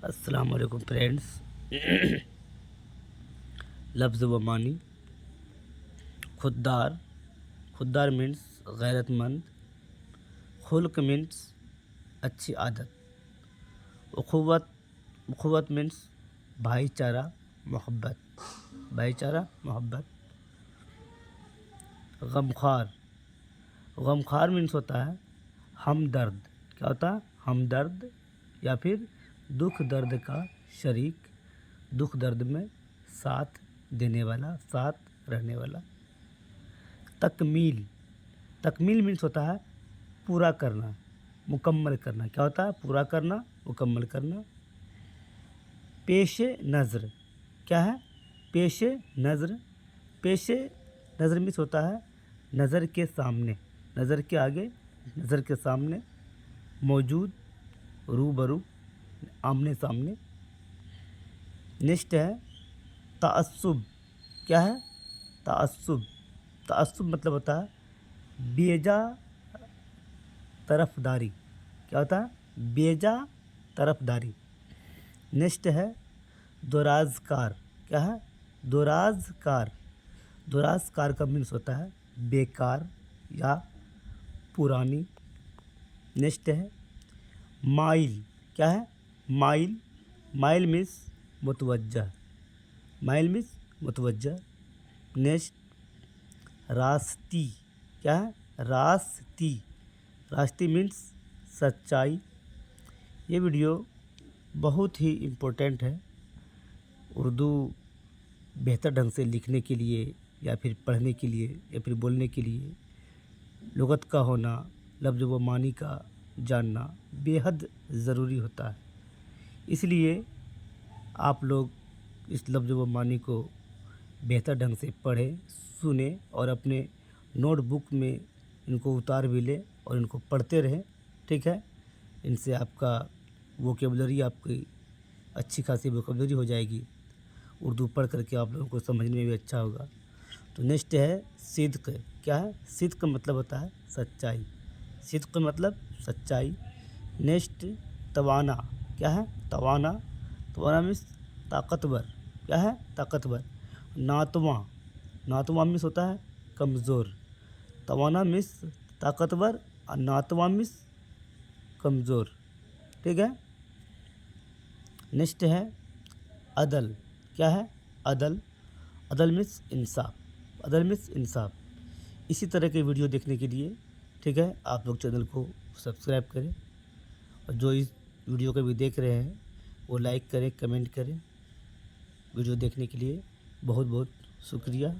अस्सलाम वालेकुम फ्रेंड्स। लफ्ज़ व मानी। खुददार। खुददार मीन्स गैरतमंद। खुल्क मीन्स अच्छी आदत। उखुवत। उखुवत मीन्स भाईचारा, मोहब्बत। भाईचारा, मोहब्बत। गमखार। गमखार मीन्स होता है हमदर्द। क्या होता है? हमदर्द या फिर दुख दर्द का शरीक, दुख दर्द में साथ देने वाला, साथ रहने वाला। तकमील। तकमील मीन्स होता है पूरा करना, मुकम्मल करना। क्या होता है? पूरा करना, मुकम्मल करना। पेशे नज़र। क्या है? पेशे नज़र। पेशे नज़र मीन्स होता है नज़र के सामने, नज़र के आगे, नज़र के सामने, मौजूद, रूबरू, आमने सामने। नेक्स्ट है ताअस्सुब। क्या है? ताअस्सुब। ताअस्सुब मतलब होता है बेजा तरफदारी। क्या होता है? बेजा तरफदारी। नेक्स्ट है दुराजकार। क्या है? दुराजकार। दुराजकार का मीन्स होता है बेकार या पुरानी। नेक्स्ट है माइल। क्या है? माइल। माइल मीन्स मुतवज्जह। माइल मीन्स मुतवज्जह। नेक्स्ट रास्ती। क्या है? रास्ती। रास्ती मीन्स सच्चाई। ये वीडियो बहुत ही इम्पोर्टेंट है उर्दू बेहतर ढंग से लिखने के लिए या फिर पढ़ने के लिए या फिर बोलने के लिए। लुगत का होना, लफ्ज़ व मानी का जानना बेहद ज़रूरी होता है। इसलिए आप लोग इस लफ्ज़ व मानी को बेहतर ढंग से पढ़ें, सुने और अपने नोटबुक में इनको उतार भी लें और इनको पढ़ते रहें। ठीक है? इनसे आपका वोकेबलरी, आपकी अच्छी खासी वोकेबलरी हो जाएगी। उर्दू पढ़ करके आप लोगों को समझने में भी अच्छा होगा। तो नेक्स्ट है सिद्क़। क्या है? सिद्क़ मतलब होता है सच्चाई। सिद्क़ मतलब सच्चाई। नेक्स्ट तवाना। क्या है? तवाना। तवाना मीन्स ताकतवर। क्या है? ताकतवर। नातवा। नातवा मीन्स होता है कमज़ोर। तवाना मीन्स ताकतवर और नातवा मीन्स कमज़ोर। ठीक है? नेक्स्ट है अदल। क्या है? अदल। अदल मीन्स इंसाफ। अदल मीन्स इंसाफ। इसी तरह के वीडियो देखने के लिए, ठीक है, आप लोग चैनल को सब्सक्राइब करें और जो इस वीडियो को भी देख रहे हैं वो लाइक करें, कमेंट करें। वीडियो देखने के लिए बहुत बहुत शुक्रिया।